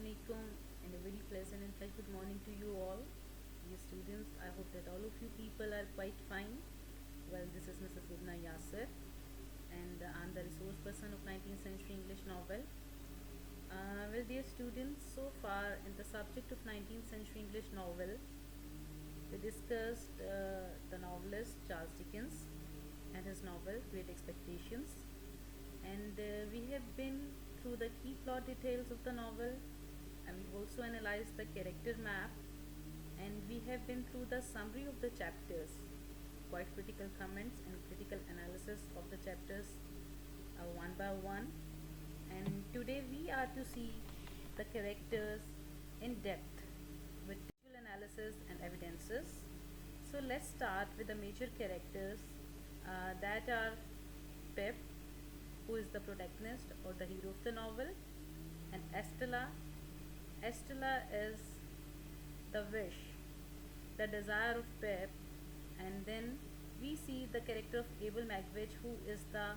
alaikum and a very pleasant and very good morning to you all. Dear students, I hope that all of you people are quite fine. Well, this is Mrs. Lubna Yasser and I'm the resource person of 19th century English novel. Well, dear students, so far in the subject of 19th century English novel, we discussed the novelist Charles Dickens and his novel Great Expectations, and we have been through the key plot details of the novel, and we've also analyzed the character map, and we have been through the summary of the chapters, quite critical comments and critical analysis of the chapters one by one. And today we are to see the characters in depth with visual analysis and evidences. So let's start with the major characters that are Pip, who is the protagonist or the hero of the novel, and Estella. Estella is the wish, the desire of Pip, and then we see the character of Abel Magwitch, who is the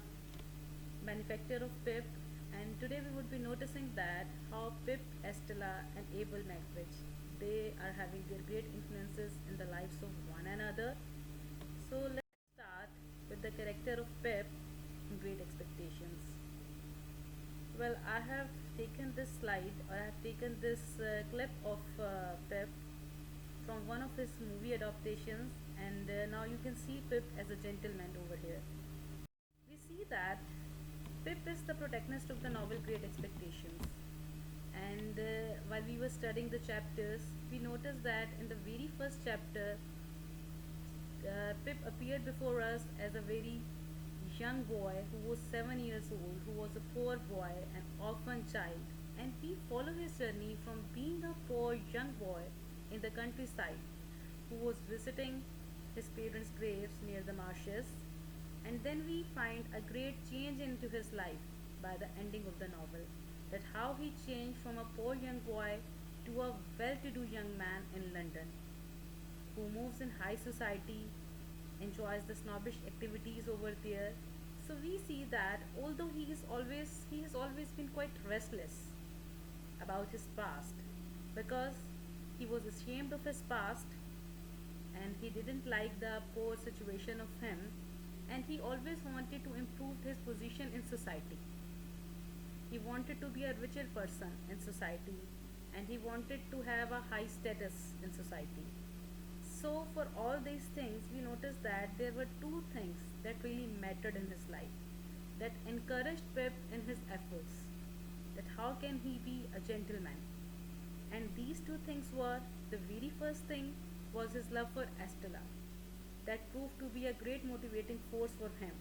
benefactor of Pip. And today we would be noticing that how Pip, Estella, and Abel Magwitch, they are having their great influences in the lives of one another. So let's start with the character of Pip in Great Expectations. Well, I have taken this slide, or I have taken this clip of Pip from one of his movie adaptations, and now you can see Pip as a gentleman over here. We see that Pip is the protagonist of the novel Great Expectations, and while we were studying the chapters, we noticed that in the very first chapter, Pip appeared before us as a very young boy who was 7 years old, who was a poor boy, an orphan child, and we follow his journey from being a poor young boy in the countryside who was visiting his parents' graves near the marshes, and then we find a great change into his life by the ending of the novel. That how he changed from a poor young boy to a well to do young man in London who moves in high society, enjoys the snobbish activities over there. So we see that although he has always been quite restless about his past, because he was ashamed of his past and he didn't like the poor situation of him, and he always wanted to improve his position in society. He wanted to be a richer person in society, and he wanted to have a high status in society. So, for all these things, we noticed that there were two things that really mattered in his life, that encouraged Pip in his efforts. That how can he be a gentleman? And these two things were, the very first thing was his love for Estella, that proved to be a great motivating force for him.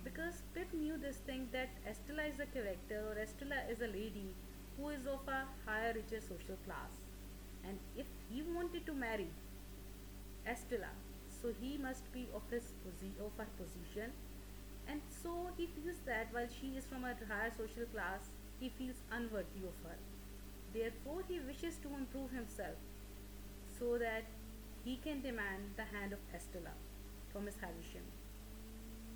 Because Pip knew this thing, that Estella is a character, or Estella is a lady who is of a higher, richer social class. And if he wanted to marry Estella, so he must be of her position, and so he feels that while she is from a higher social class, he feels unworthy of her. Therefore, he wishes to improve himself so that he can demand the hand of Estella from Miss Havisham.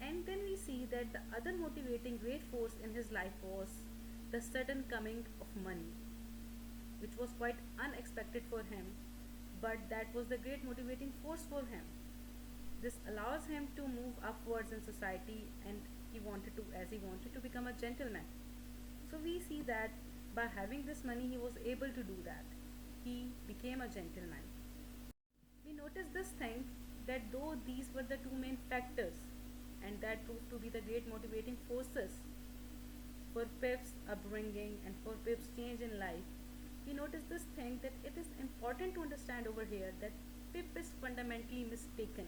And then we see that the other motivating great force in his life was the sudden coming of money, which was quite unexpected for him, but that was the great motivating force for him. This allows him to move upwards in society, and he wanted to become a gentleman. So we see that by having this money, he was able to do that. He became a gentleman. We notice this thing, that though these were the two main factors, and that proved to be the great motivating forces for Pip's upbringing and for Pip's change in life, we notice this thing, that it is important to understand over here that Pip is fundamentally mistaken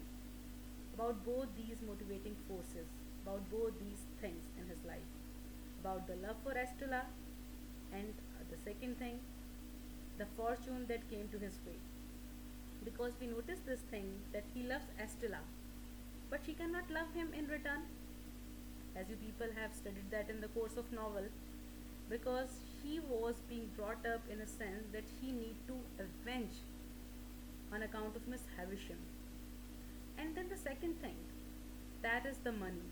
about both these motivating forces, about both these things in his life, about the love for Estella, and the second thing, the fortune that came to his way. Because we notice this thing, that he loves Estella, but she cannot love him in return, as you people have studied that in the course of novel, because she was being brought up in a sense that she need to avenge on account of Miss Havisham. And then the second thing, that is the money,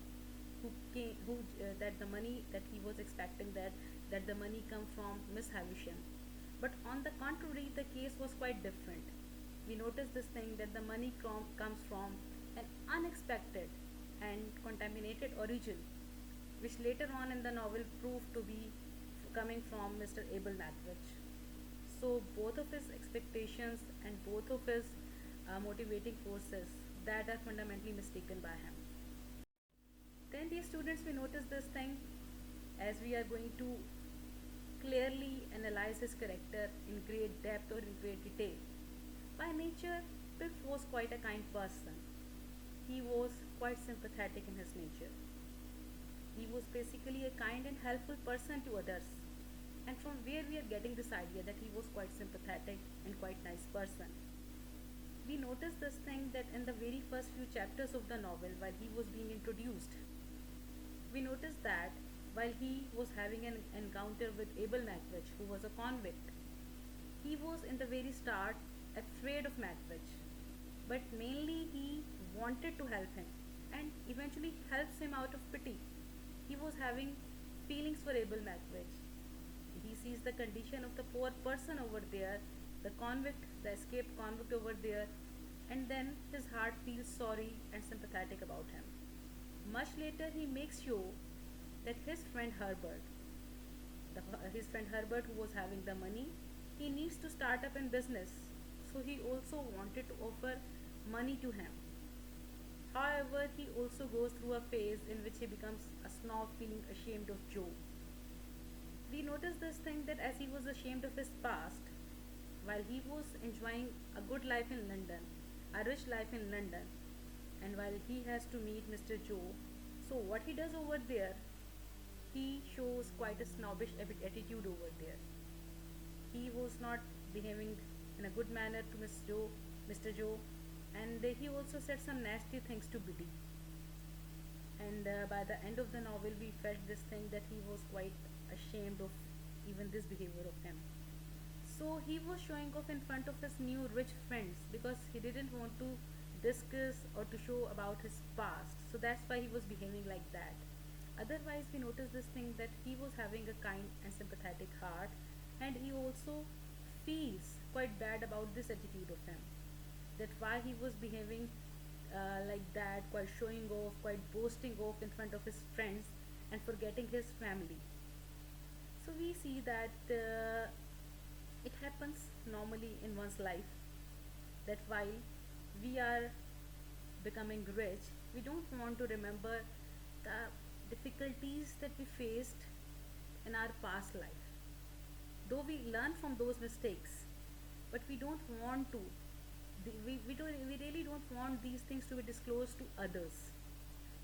that the money that he was expecting, that the money come from Miss Havisham. But on the contrary, the case was quite different. We notice this thing that the money comes from an unexpected and contaminated origin, which later on in the novel proved to be coming from Mr. Abel Magwitch. So both of his expectations and both of his motivating forces that are fundamentally mistaken by him. Then, dear students, we notice this thing as we are going to clearly analyze his character in great depth or in great detail. By nature, Pip was quite a kind person. He was quite sympathetic in his nature. He was basically a kind and helpful person to others. And from where we are getting this idea that he was quite sympathetic and quite nice person. We notice this thing that in the very first few chapters of the novel, while he was being introduced, we notice that while he was having an encounter with Abel Magwitch, who was a convict, he was in the very start afraid of Magwitch, but mainly he wanted to help him and eventually helps him out of pity. He was having feelings for Abel Magwitch. He sees the condition of the poor person over there, the convict, the escaped convict over there, and then his heart feels sorry and sympathetic about him. Much later, he makes sure that his friend Herbert, his friend Herbert who was having the money, he needs to start up in business. So he also wanted to offer money to him. However, he also goes through a phase in which he becomes a snob feeling ashamed of Joe. We notice this thing that as he was ashamed of his past, while he was enjoying a good life in London, a rich life in London, and while he has to meet Mr. Joe, so what he does over there, he shows quite a snobbish attitude over there. He was not behaving in a good manner to Mr. Joe, and he also said some nasty things to Biddy. And by the end of the novel, we felt this thing that he was quite ashamed of even this behavior of him. So he was showing off in front of his new rich friends because he didn't want to discuss or to show about his past. So that's why he was behaving like that. Otherwise, we notice this thing that he was having a kind and sympathetic heart, and he also feels quite bad about this attitude of him. That why he was behaving like that, quite showing off, quite boasting off in front of his friends and forgetting his family. So we see that it happens normally in one's life that while we are becoming rich, we don't want to remember the difficulties that we faced in our past life. Though we learn from those mistakes, but we don't want to. We really don't want these things to be disclosed to others.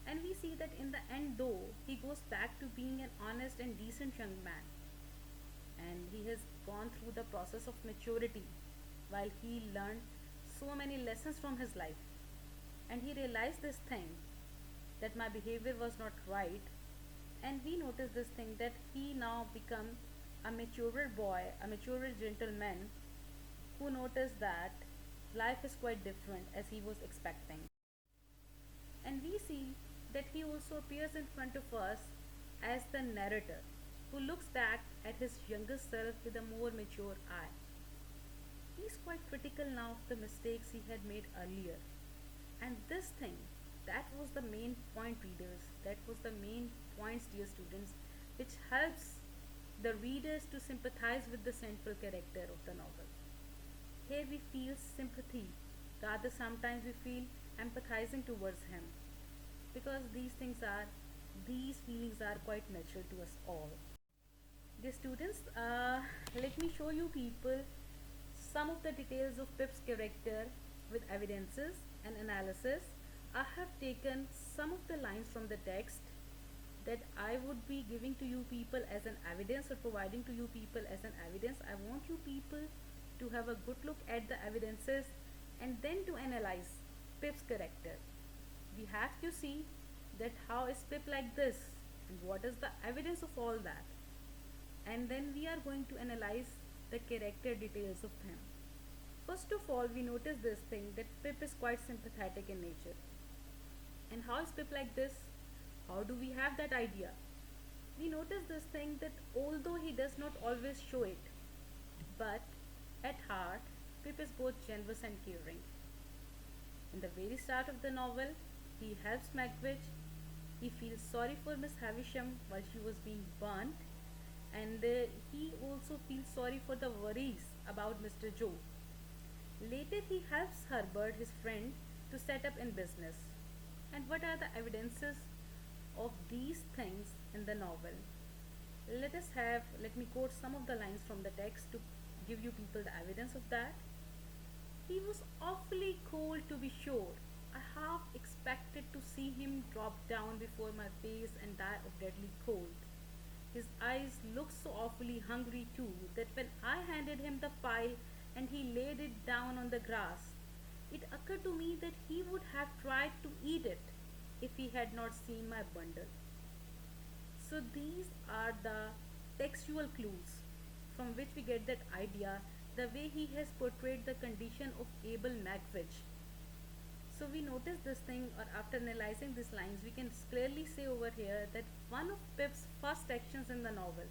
And we see that in the end, though, he goes back to being an honest and decent young man. And he has gone through the process of maturity while he learned so many lessons from his life. And he realized this thing that my behavior was not right. And we noticed this thing that he now become a maturer boy, a maturer gentleman who noticed that life is quite different as he was expecting. And we see that he also appears in front of us as the narrator who looks back at his younger self with a more mature eye. He is quite critical now of the mistakes he had made earlier. And this thing, that was the main point, readers, that was the main points, dear students, which helps the readers to sympathize with the central character of the novel. Here we feel sympathy, rather sometimes we feel empathizing towards him, because these feelings are quite natural to us all. Dear students, let me show you people some of the details of Pip's character with evidences and analysis. I have taken some of the lines from the text that I would be giving to you people as an evidence or providing to you people as an evidence. I want you people to have a good look at the evidences and then to analyze Pip's character. We have to see that how is Pip like this and what is the evidence of all that. And then we are going to analyze the character details of him. First of all, we notice this thing that Pip is quite sympathetic in nature. And how is Pip like this? How do we have that idea? We notice this thing that although he does not always show it, But at heart, Pip is both generous and caring. In the very start of the novel, he helps Magwitch. He feels sorry for Miss Havisham while she was being burnt, and he also feels sorry for the worries about Mr. Joe. Later, he helps Herbert, his friend, to set up in business. And what are the evidences of these things in the novel? Let me quote some of the lines from the text to give you people the evidence of that. He was awfully cold, to be sure. I half expected to see him drop down before my face and die of deadly cold. His eyes looked so awfully hungry, too, that when I handed him the file and he laid it down on the grass, it occurred to me that he would have tried to eat it if he had not seen my bundle. So these are the textual clues from which we get that idea, the way he has portrayed the condition of Abel Magwitch. So we notice this thing, or after analyzing these lines, we can clearly say over here that one of Pip's first actions in the novel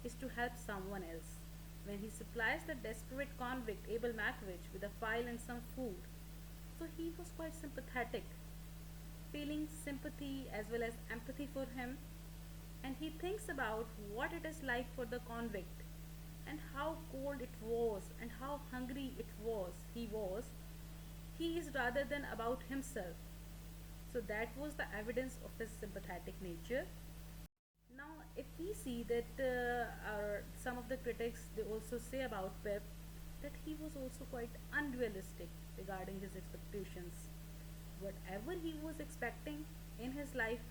is to help someone else. When he supplies the desperate convict Abel Magwitch with a file and some food, so he was quite sympathetic, feeling sympathy as well as empathy for him, and he thinks about what it is like for the convict and how cold it was and how hungry he was. He is rather than about himself. So that was the evidence of his sympathetic nature. Now, if we see that some of the critics, they also say about Pep that he was also quite unrealistic regarding his expectations. Whatever he was expecting in his life,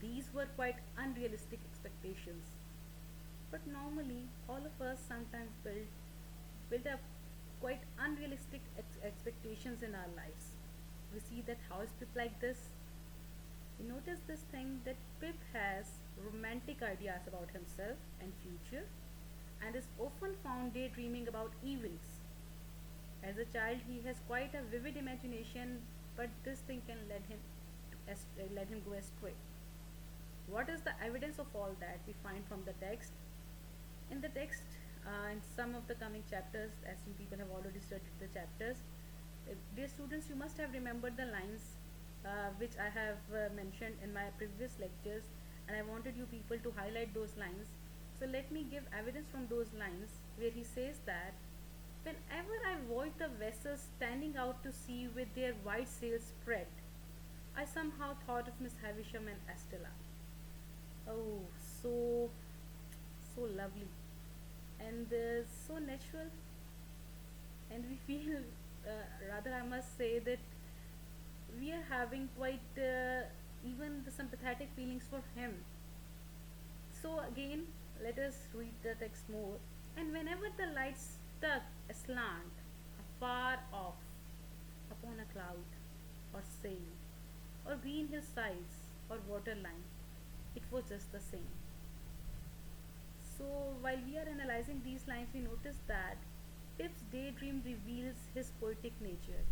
these were quite unrealistic expectations. But normally, all of us sometimes build up quite unrealistic expectations in our lives. We see that how is Pip like this? We notice this thing that Pip has romantic ideas about himself and future and is often found daydreaming about evils. As a child, he has quite a vivid imagination, but this thing can let him go astray. What is the evidence of all that we find from the text? In the text, in some of the coming chapters, as you people have already studied the chapters, dear students, you must have remembered the lines which I have mentioned in my previous lectures, and I wanted you people to highlight those lines. So let me give evidence from those lines where he says that whenever I watch the vessels standing out to sea with their white sails spread, I somehow thought of Miss Havisham and Estella. Oh, so lovely and so natural, and we feel rather I must say that we are having quite even the sympathetic feelings for him. So again, let us read the text more. And whenever the light stuck aslant, afar off, upon a cloud, or sail, or green hillsides, or waterline, it was just the same. So while we are analyzing these lines, we notice that Pip's daydream reveals his poetic nature.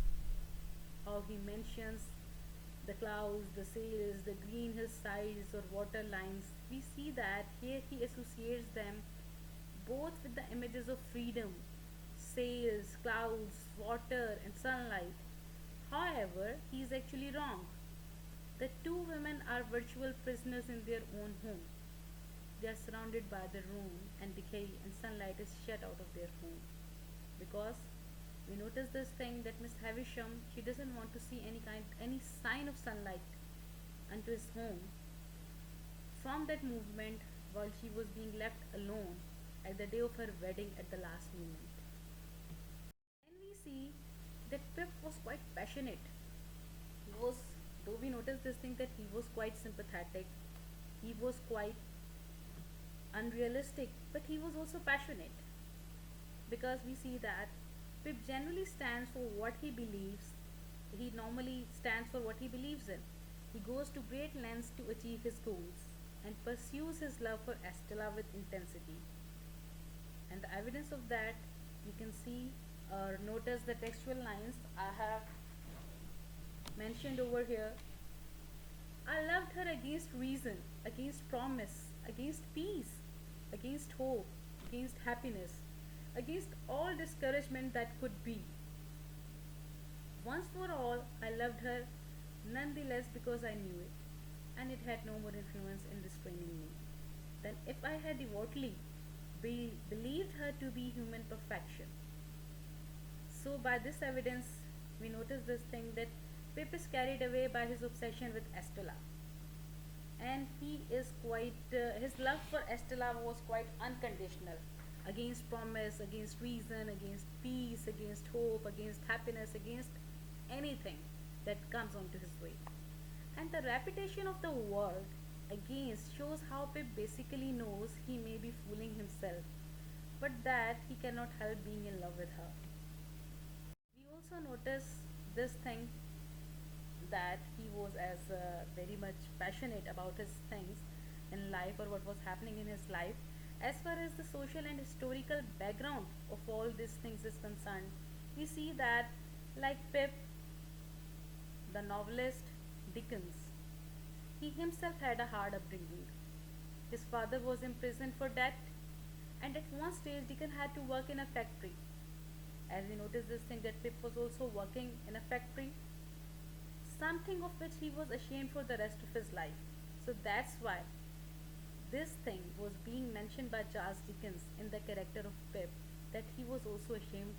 How he mentions the clouds, the sails, the green hillsides or water lines, we see that here he associates them both with the images of freedom, sails, clouds, water, and sunlight. However, he is actually wrong. The two women are virtual prisoners in their own home. They are surrounded by the room and decay, and sunlight is shut out of their home. Because we notice this thing that Miss Havisham, she doesn't want to see any sign of sunlight unto his home from that movement while she was being left alone at the day of her wedding at the last moment. Then we see that Pip was quite passionate. He was, though we notice this thing that he was quite sympathetic, he was quite unrealistic, but he was also passionate because we see that Pip generally stands for what he believes. He normally stands for what he believes in. He goes to great lengths to achieve his goals and pursues his love for Estella with intensity. And the evidence of that you can see or notice the textual lines I have mentioned over here. I loved her against reason, against promise, against peace, against hope, against happiness. against all discouragement that could be. Once for all, I loved her nonetheless because I knew it, and it had no more influence in restraining me than if I had devoutly believed her to be human perfection. So, by this evidence, we notice this thing that Pip is carried away by his obsession with Estella, and he is quite his love for Estella was quite unconditional, against promise, against reason, against peace, against hope, against happiness, against anything that comes onto his way. And the reputation of the word against shows how Pip basically knows he may be fooling himself, but that he cannot help being in love with her. We also notice this thing that he was as very much passionate about his things in life, or what was happening in his life. As far as the social and historical background of all these things is concerned, we see that, like Pip, the novelist Dickens, he himself had a hard upbringing. His father was imprisoned for debt, and at one stage Dickens had to work in a factory. As we notice this thing that Pip was also working in a factory, something of which he was ashamed for the rest of his life. So that's why this thing was being mentioned by Charles Dickens in the character of Pip, that he was also ashamed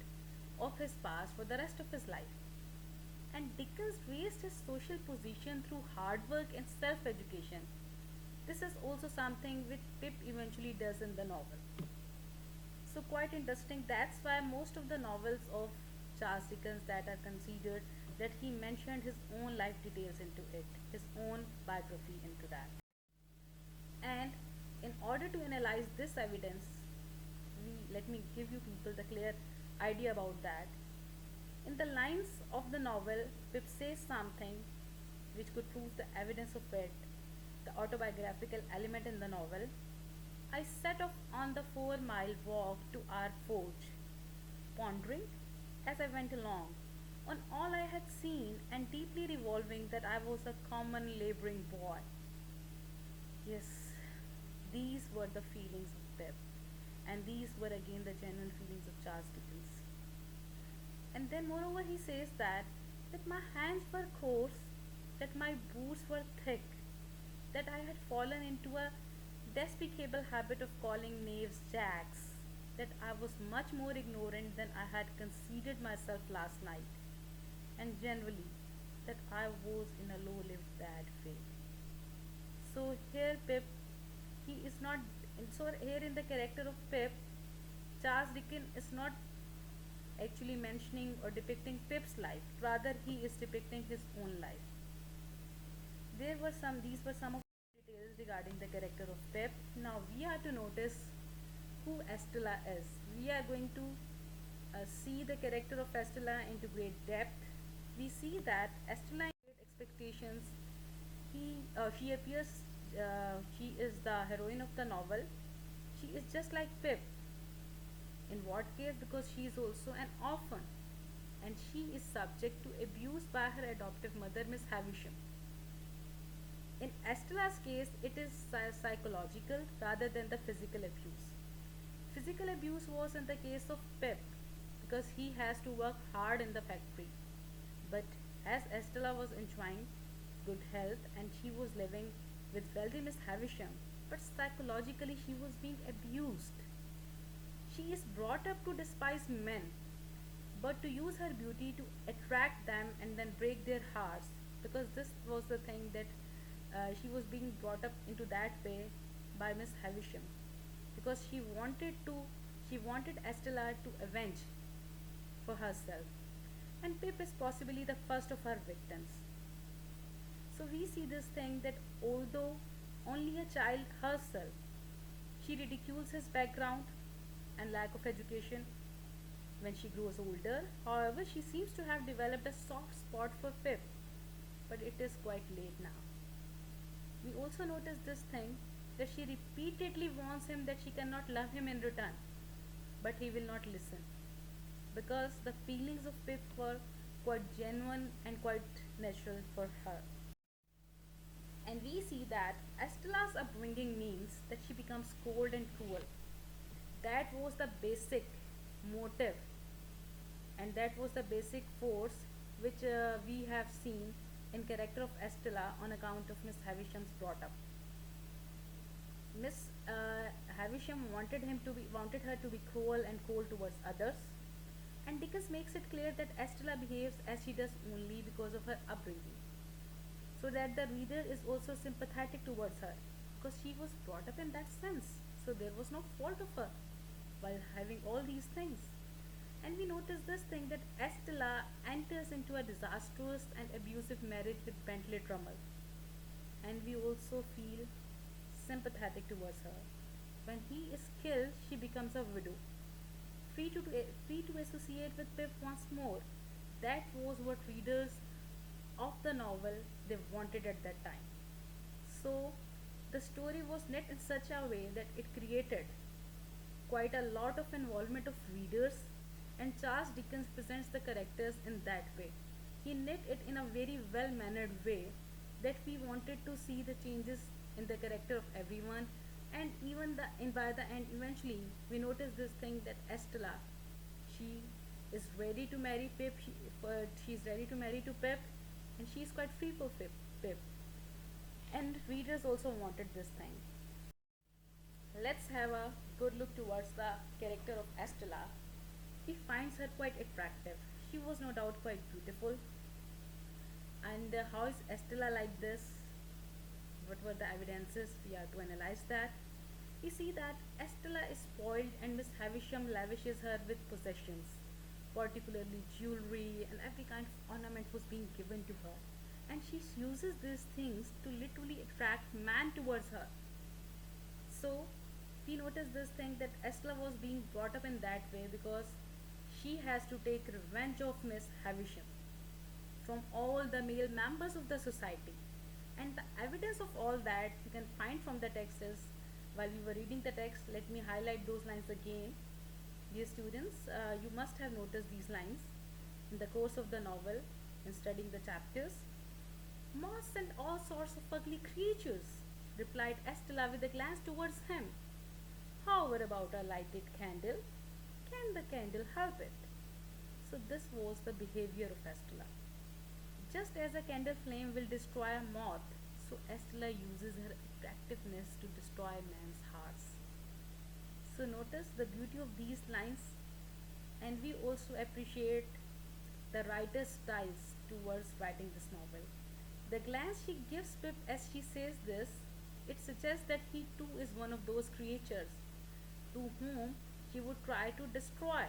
of his past for the rest of his life. And Dickens raised his social position through hard work and self education. This is also something which Pip eventually does in the novel. So, quite interesting. That's why most of the novels of Charles Dickens that are considered, that he mentioned his own life details into it, his own biography into that. And in order to analyze this evidence, let me give you people the clear idea about that. In the lines of the novel, Pip says something which could prove the evidence of it, the autobiographical element in the novel. I set off on the 4 mile walk to our forge, pondering as I went along on all I had seen and deeply revolving that I was a common laboring boy. Yes, these were the feelings of Pip, and these were again the genuine feelings of Charles Dickens. And then, moreover, he says that my hands were coarse, that my boots were thick, that I had fallen into a despicable habit of calling knaves jacks, that I was much more ignorant than I had conceded myself last night, and generally that I was in a low lived bad way. So here Pip, he is not, so here in the character of Pip, Charles Dickens is not actually mentioning or depicting Pip's life, rather he is depicting his own life. These were some of the details regarding the character of Pip. Now we are to notice who Estella is. We are going to see the character of Estella into great depth. We see that Estella in Great Expectations, she appears, she is the heroine of the novel. She is just like Pip. In what case? Because she is also an orphan, and she is subject to abuse by her adoptive mother, Miss Havisham. In Estella's case, it is psychological rather than the physical abuse. Physical abuse was in the case of Pip because he has to work hard in the factory. But as Estella was enjoying good health and she was living with wealthy Miss Havisham, but psychologically she was being abused. She is brought up to despise men, but to use her beauty to attract them and then break their hearts, because this was the thing that she was being brought up into that way by Miss Havisham, because she wanted Estella to avenge for herself, and Pip is possibly the first of her victims. So we see this thing that although only a child herself, she ridicules his background and lack of education when she grows older. However, she seems to have developed a soft spot for Pip, but it is quite late now. We also notice this thing that she repeatedly warns him that she cannot love him in return, but he will not listen because the feelings of Pip were quite genuine and quite natural for her. And we see that Estella's upbringing means that she becomes cold and cruel. That was the basic motive, and that was the basic force which we have seen in character of Estella on account of Miss Havisham's brought up. Miss Havisham wanted her to be cruel and cold towards others, and Dickens makes it clear that Estella behaves as she does only because of her upbringing, so that the reader is also sympathetic towards her because she was brought up in that sense. So there was no fault of her while having all these things. And we notice this thing that Estella enters into a disastrous and abusive marriage with Bentley Drummond, and we also feel sympathetic towards her. When he is killed, she becomes a widow, free to associate with Pip once more. That was what readers of the novel they wanted at that time. So the story was knit in such a way that it created quite a lot of involvement of readers, and Charles Dickens presents the characters in that way. He knit it in a very well mannered way that we wanted to see the changes in the character of everyone, and even by the end eventually we notice this thing that Estella, she is ready to marry Pip. She's ready to marry to Pip, and she's quite free for Pip. And readers also wanted this thing. Let's have a good look towards the character of Estella. He finds her quite attractive. She was no doubt quite beautiful. And how is Estella like this? What were the evidences? We are to analyze that. We see that Estella is spoiled and Miss Havisham lavishes her with possessions, particularly jewelry, and every kind of ornament was being given to her. And she uses these things to literally attract man towards her. So we notice this thing that Estella was being brought up in that way because she has to take revenge of Miss Havisham from all the male members of the society. And the evidence of all that you can find from the text is, while we were reading the text, let me highlight those lines again. Dear students, you must have noticed these lines in the course of the novel in studying the chapters. Moths and all sorts of ugly creatures, replied Estella with a glance towards him. However, about a lighted candle? Can the candle help it? So this was the behavior of Estella. Just as a candle flame will destroy a moth, so Estella uses her attractiveness to destroy men's hearts. So notice the beauty of these lines, and we also appreciate the writer's styles towards writing this novel. The glance she gives Pip as she says this, it suggests that he too is one of those creatures to whom she would try to destroy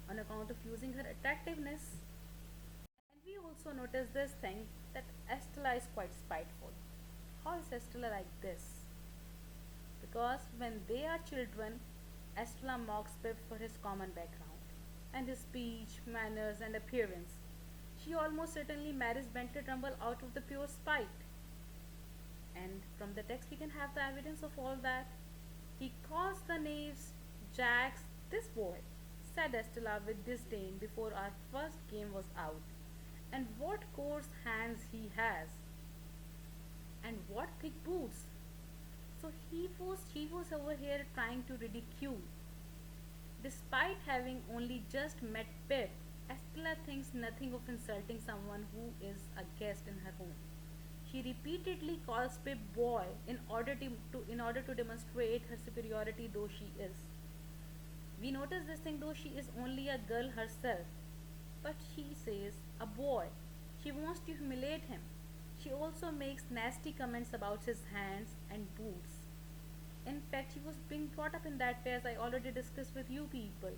on account of using her attractiveness. And we also notice this thing that Estella is quite spiteful. How is Estella like this? Because when they are children, Estella mocks Pip for his common background and his speech, manners, and appearance. She almost certainly marries Bentley Trumbull out of the pure spite. And from the text, we can have the evidence of all that. He calls the knaves jacks, this boy, said Estella with disdain before our first game was out. And what coarse hands he has! And what thick boots! So she was over here trying to ridicule. Despite having only just met Pip, Estella thinks nothing of insulting someone who is a guest in her home. She repeatedly calls Pip boy in order to demonstrate her superiority, though she is. We notice this thing, though she is only a girl herself, but she says a boy. She wants to humiliate him. She also makes nasty comments about his hands and boots. In fact, she was being brought up in that way, as I already discussed with you people.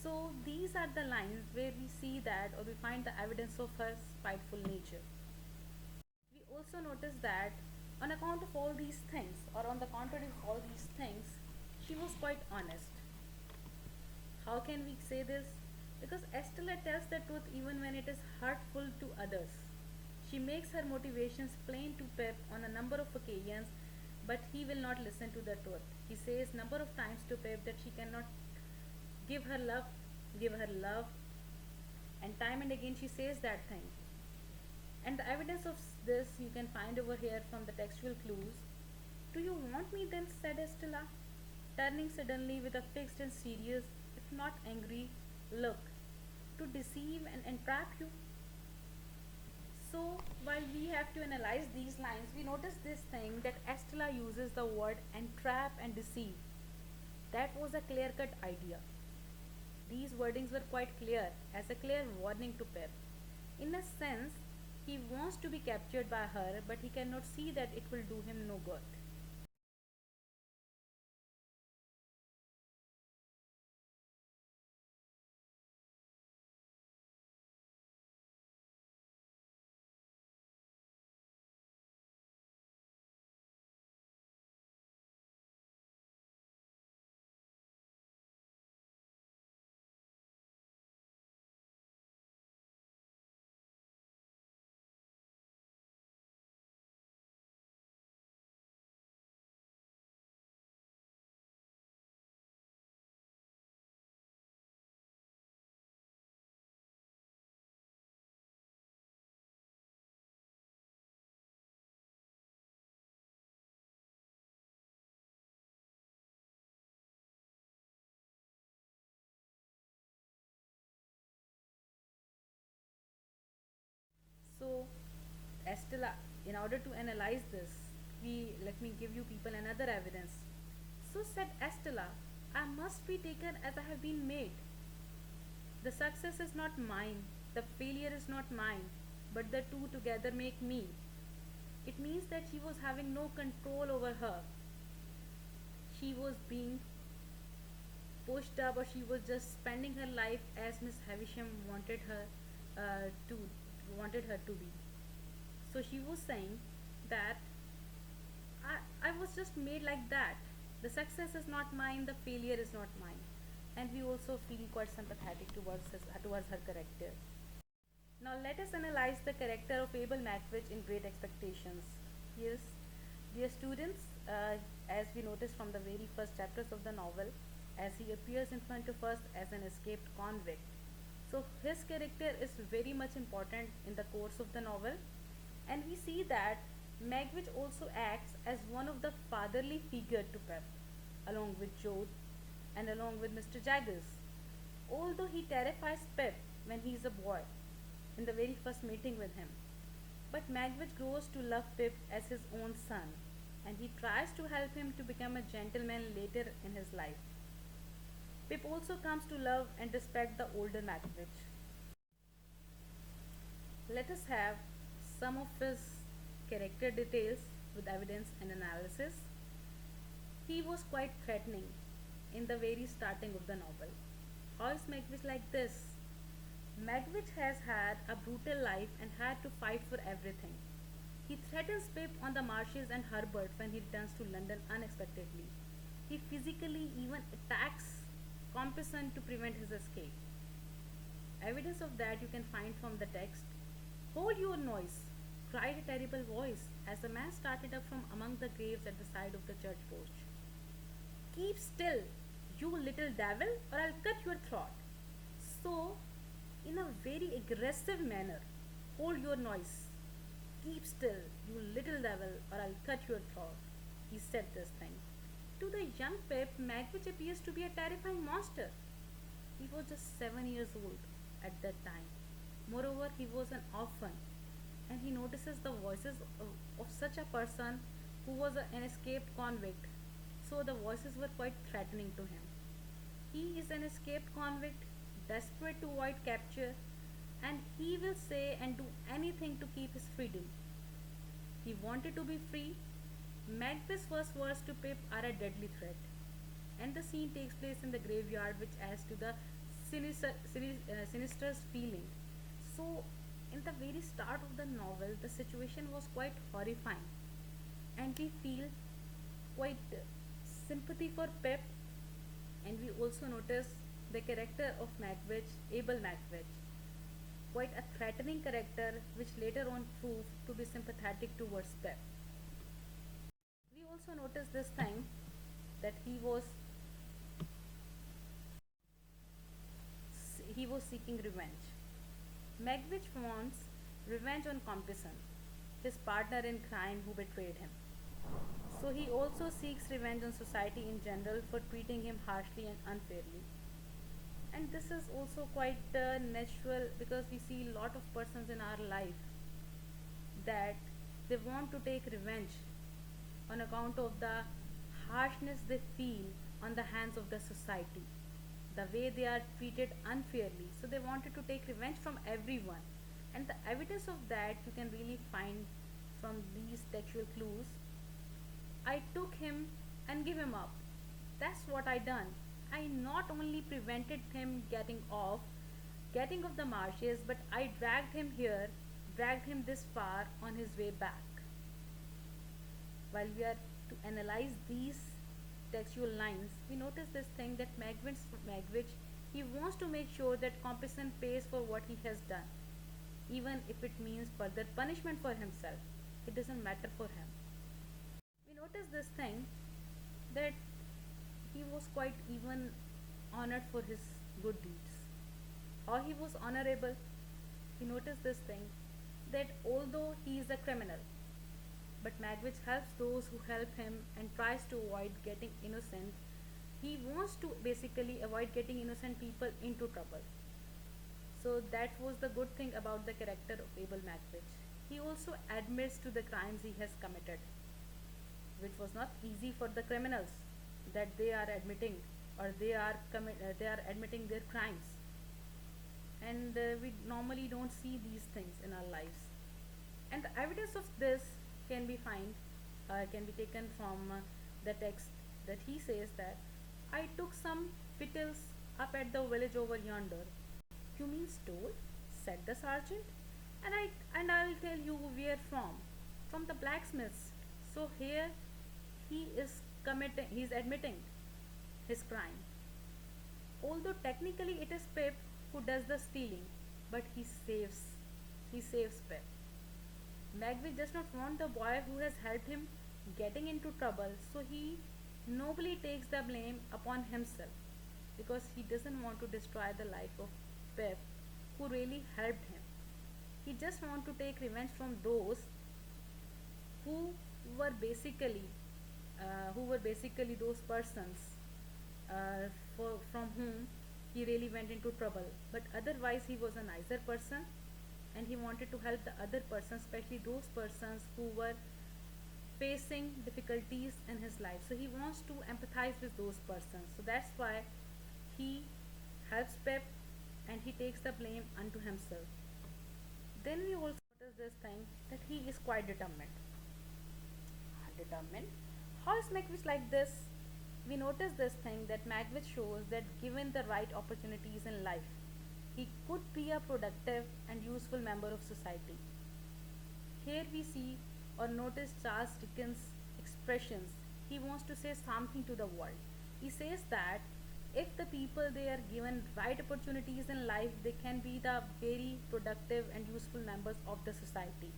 So these are the lines where we see that, or we find the evidence of her spiteful nature. We also notice that on account of all these things, or on the contrary of all these things, she was quite honest. How can we say this? Because Estella tells the truth even when it is hurtful to others. She makes her motivations plain to Pip on a number of occasions, but he will not listen to the truth. He says number of times to Pip that she cannot give her love, give her love, and time and again she says that thing. And the evidence of this you can find over here from the textual clues. Do you want me then? Said Estella, turning suddenly with a fixed and serious, if not angry look to deceive and entrap you? So, while we have to analyze these lines, we notice this thing that Estella uses the word entrap and deceive. That was a clear cut idea. These wordings were quite clear, as a clear warning to Pip. In a sense, he wants to be captured by her, but he cannot see that it will do him no good. So, Estella, in order to analyze this, we let me give you people another evidence. So said Estella, I must be taken as I have been made. The success is not mine, the failure is not mine, but the two together make me. It means that she was having no control over her. She was being pushed up, or she was just spending her life as Miss Havisham to wanted her to be. So she was saying that I was just made like that. The success is not mine, the failure is not mine. And we also feel quite sympathetic towards her character. Now let us analyze the character of Abel Magwitch in Great Expectations. Yes, dear students, as we notice from the very first chapters of the novel, as he appears in front of us as an escaped convict. So his character is very much important in the course of the novel, and we see that Magwitch also acts as one of the fatherly figure to Pep, along with Joe and along with Mr. Jaggers. Although he terrifies Pep when he is a boy, in the very first meeting with him. But Magwitch grows to love Pip as his own son, and he tries to help him to become a gentleman later in his life. Pip also comes to love and respect the older Magwitch. Let us have some of his character details with evidence and analysis. He was quite threatening in the very starting of the novel. How is Magwitch like this? Magwitch has had a brutal life and had to fight for everything. He threatens Pip on the marshes and Herbert when he returns to London unexpectedly. He physically even attacks Compeyson to prevent his escape. Evidence of that you can find from the text. Hold your noise, cried a terrible voice as a man started up from among the graves at the side of the church porch. Keep still, you little devil, or I'll cut your throat. So, in a very aggressive manner, hold your noise. Keep still, you little devil, or I'll cut your throat. He said this thing. To the young Pip, Magwitch appears to be a terrifying monster. He was just 7 years old at that time. Moreover, he was an orphan, and he notices the voices of such a person who was an escaped convict. So the voices were quite threatening to him. He is an escaped convict, desperate to avoid capture, and he will say and do anything to keep his freedom. He wanted to be free. Macbeth's first words to Pip are a deadly threat, and the scene takes place in the graveyard, which adds to the sinister feeling. So, in the very start of the novel, the situation was quite horrifying, and we feel quite sympathy for Pip, and we also notice the character of Magwitch, Abel Magwitch, quite a threatening character which later on proved to be sympathetic towards Pip. We also notice this thing that he was seeking revenge. Magwitch wants revenge on Compeyson, his partner in crime who betrayed him. So he also seeks revenge on society in general for treating him harshly and unfairly. And this is also quite natural because we see a lot of persons in our life that they want to take revenge on account of the harshness they feel on the hands of the society, the way they are treated unfairly. So they wanted to take revenge from everyone. And the evidence of that you can really find from these textual clues. I took him and give him up. That's what I done. I not only prevented him getting off the marshes, but I dragged him here, dragged him this far on his way back. While we are to analyze these textual lines, we notice this thing that Magwitch he wants to make sure that compassion pays for what he has done, even if it means further punishment for himself. It doesn't matter for him. We notice this thing that he was quite even honored for his good deeds. How he was honorable? We notice this thing that although he is a criminal, but Magwitch helps those who help him and tries to avoid getting innocent. He wants to basically avoid getting innocent people into trouble. So that was the good thing about the character of Abel Magwitch. He also admits to the crimes he has committed, which was not easy for the criminals that they are admitting or they are admitting their crimes. And we normally don't see these things in our lives. And the evidence of this can be can be taken from the text that he says that I took some victuals up at the village over yonder. You mean stole? Said the sergeant. And I'll tell you where from. From the blacksmith's. So here he's admitting his crime. Although technically it is Pip who does the stealing, but he saves Pip. Magwitch does not want the boy who has helped him getting into trouble, so he nobly takes the blame upon himself because he doesn't want to destroy the life of Pip who really helped him. He just wants to take revenge from those who were basically those persons from whom he really went into trouble. But otherwise, he was a nicer person, and he wanted to help the other persons, especially those persons who were facing difficulties in his life. So he wants to empathize with those persons. So that's why he helps Pep and he takes the blame unto himself. Then we also notice this thing that he is quite determined. Determined. How is Magwitch like this? We notice this thing that Magwitch shows that given the right opportunities in life, he could be a productive and useful member of society. Here we see or notice Charles Dickens' expressions. He wants to say something to the world. He says that if the people they are given right opportunities in life, they can be the very productive and useful members of the society.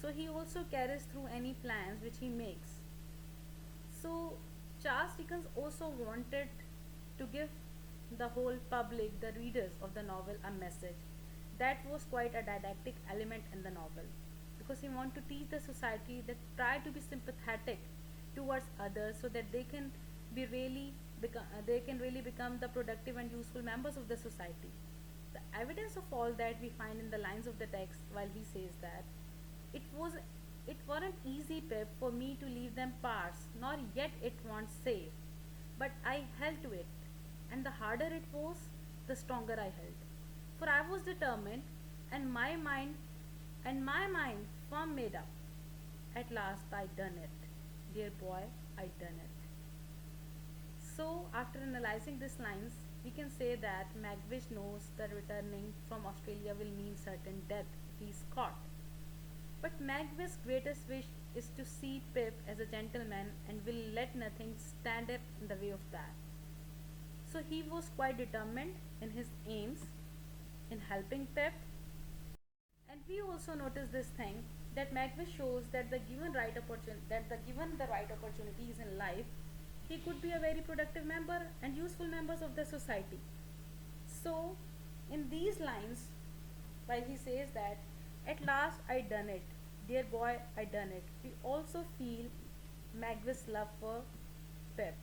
So he also carries through any plans which he makes. So Charles Dickens also wanted to give the whole public, the readers of the novel, a message. That was quite a didactic element in the novel because he wanted to teach the society that try to be sympathetic towards others so that they can really become the productive and useful members of the society. The evidence of all that we find in the lines of the text while he says that it was it weren't easy, Pip, for me to leave them parts, nor yet it won't save. But I held to it, and the harder it was, the stronger I held. For I was determined, and my mind firm made up. At last I done it. Dear boy, I done it. So after analysing these lines, we can say that Magwitch knows that returning from Australia will mean certain death if he is caught. But Magwitch's greatest wish is to see Pip as a gentleman and will let nothing stand up in the way of that. So he was quite determined in his aims in helping Pip. And we also notice this thing that Magwitch shows that the given the right opportunities in life, he could be a very productive member and useful members of the society. So in these lines, while he says that at last I done it, dear boy, I done it, we also feel Magwitch's love for Pip,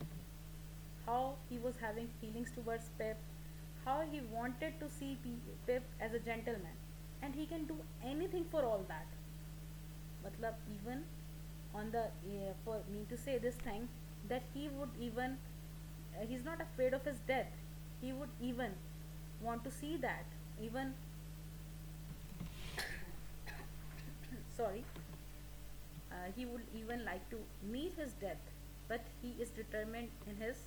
how he was having feelings towards Pip, how he wanted to see Pip as a gentleman, and he can do anything for all that. Matlab, even on the for me to say this thing, that he would even he's not afraid of his death. He would even want to see that, even sorry, he would even like to meet his death, but he is determined in his.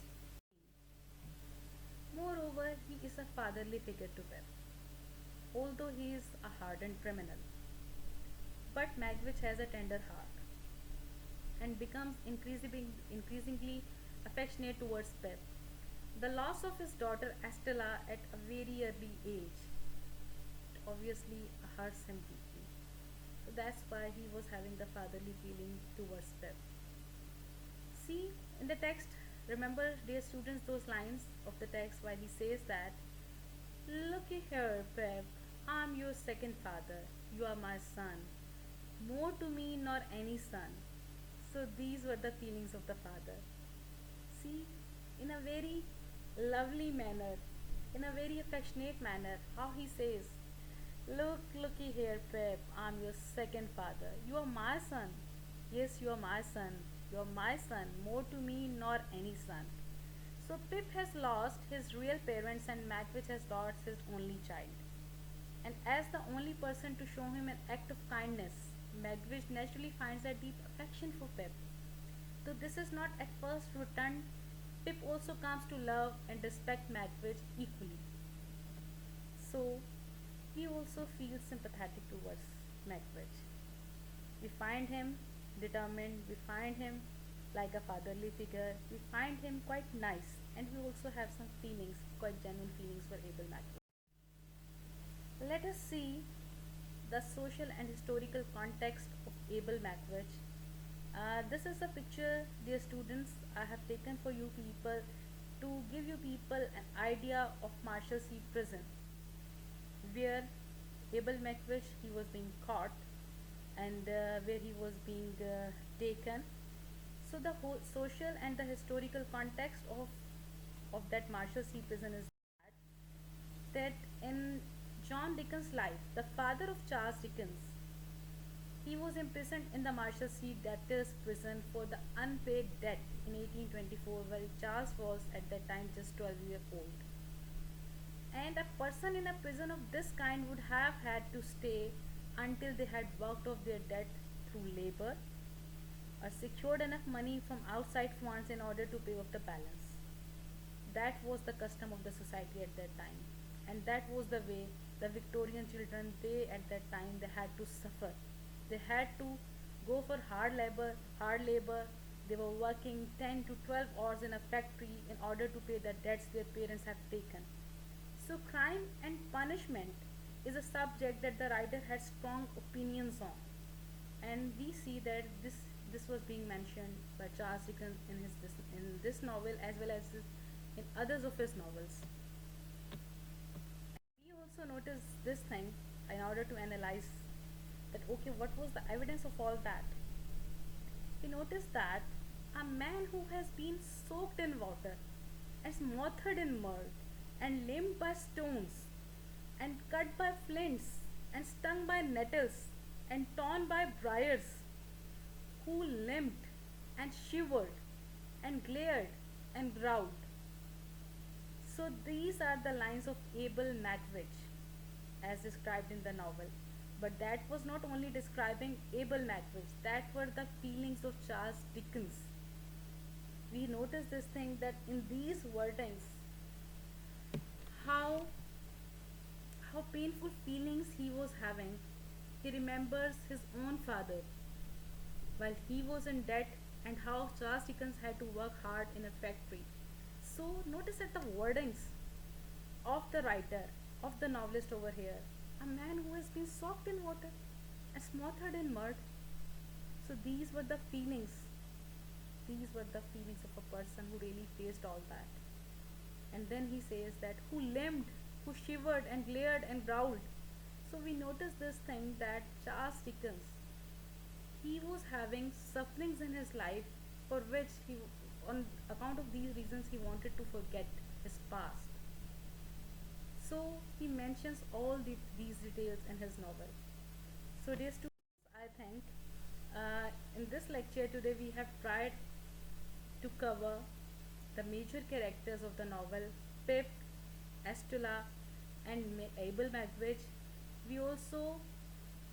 Moreover, he is a fatherly figure to Pep, although he is a hardened criminal. But Magwitch has a tender heart and becomes increasingly affectionate towards Pep. The loss of his daughter Estella at a very early age obviously hurts him deeply. So that's why he was having the fatherly feeling towards Pep. See in the text, remember, dear students, those lines of the text while he says that, looky here, Pep, I'm your second father. You are my son. More to me nor any son. So these were the feelings of the father. See, in a very lovely manner, in a very affectionate manner, how he says, looky here, Pep, I'm your second father. You are my son. Yes, you are my son. You are my son, more to me nor any son. So Pip has lost his real parents and Magwitch has lost his only child. And as the only person to show him an act of kindness, Magwitch naturally finds a deep affection for Pip. Though this is not at first returned, Pip also comes to love and respect Magwitch equally. So he also feels sympathetic towards Magwitch. We find him determined, we find him like a fatherly figure, we find him quite nice, and we also have some feelings, quite genuine feelings for Abel Magwitch. Let us see the social and historical context of Abel Magwitch. This is a picture, dear students, I have taken for you people to give you people an idea of Marshalsea prison, where Abel Magwitch he was being caught and where he was being taken. So the whole social and the historical context of that Marshalsea prison is that in John Dickens' life, the father of Charles Dickens, he was imprisoned in the Marshalsea debtors' prison for the unpaid debt in 1824, while Charles was at that time just 12 years old. And a person in a prison of this kind would have had to stay until they had worked off their debt through labor or secured enough money from outside funds in order to pay off the balance. That was the custom of the society at that time, and that was the way the Victorian children, they at that time, they had to suffer. They had to go for hard labor. They were working 10 to 12 hours in a factory in order to pay the debts their parents have taken. So crime and punishment is a subject that the writer had strong opinions on, and we see that this was being mentioned by Charles Dickens in this novel as well as in others of his novels. We also notice this thing in order to analyze that, okay, what was the evidence of all that. We notice that a man who has been soaked in water and smothered in mud and limbed by stones and cut by flints and stung by nettles and torn by briars, who limped and shivered and glared and growled. So these are the lines of Abel Magwitch as described in the novel. But that was not only describing Abel Magwitch, that were the feelings of Charles Dickens. We notice this thing that in these wordings, how how painful feelings he was having. He remembers his own father while he was in debt, and how Charles Dickens had to work hard in a factory. So notice at the wordings of the writer, of the novelist over here, a man who has been soaked in water and smothered in mud. So these were the feelings. These were the feelings of a person who really faced all that. And then he says that who limped, who shivered and glared and growled. So we notice this thing that Charles Dickens, he was having sufferings in his life for which on account of these reasons he wanted to forget his past. So he mentions all these details in his novel. So dear students, I think in this lecture today we have tried to cover the major characters of the novel Pip, Astula, and Abel Magwitch. We also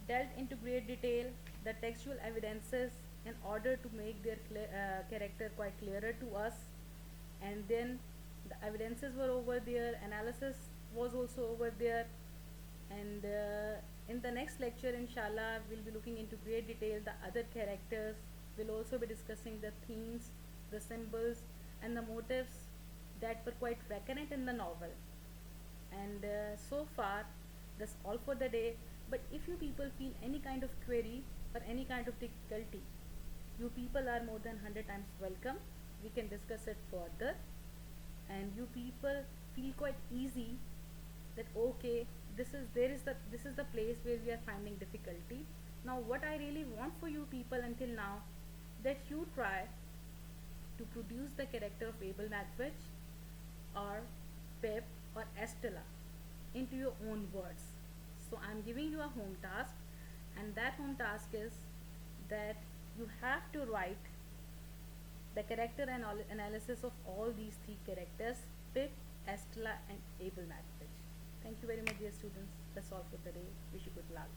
delved into great detail the textual evidences in order to make their character quite clearer to us, and then the evidences were over there, analysis was also over there, and in the next lecture inshallah we'll be looking into great detail the other characters. We'll also be discussing the themes, the symbols, and the motives that were quite recurrent in the novel. And so far that's all for the day, but if you people feel any kind of query or any kind of difficulty, you people are more than 100 times welcome. We can discuss it further, and you people feel quite easy that okay, this is the place where we are finding difficulty. Now what I really want for you people until now, that you try to produce the character of Abel Magwitch or Pip or Estella into your own words. So I'm giving you a home task, and that home task is that you have to write the character and analysis of all these three characters, Pip, Estella, and Abel Magwitch. Thank you very much, dear students. That's all for the day. Wish you good luck.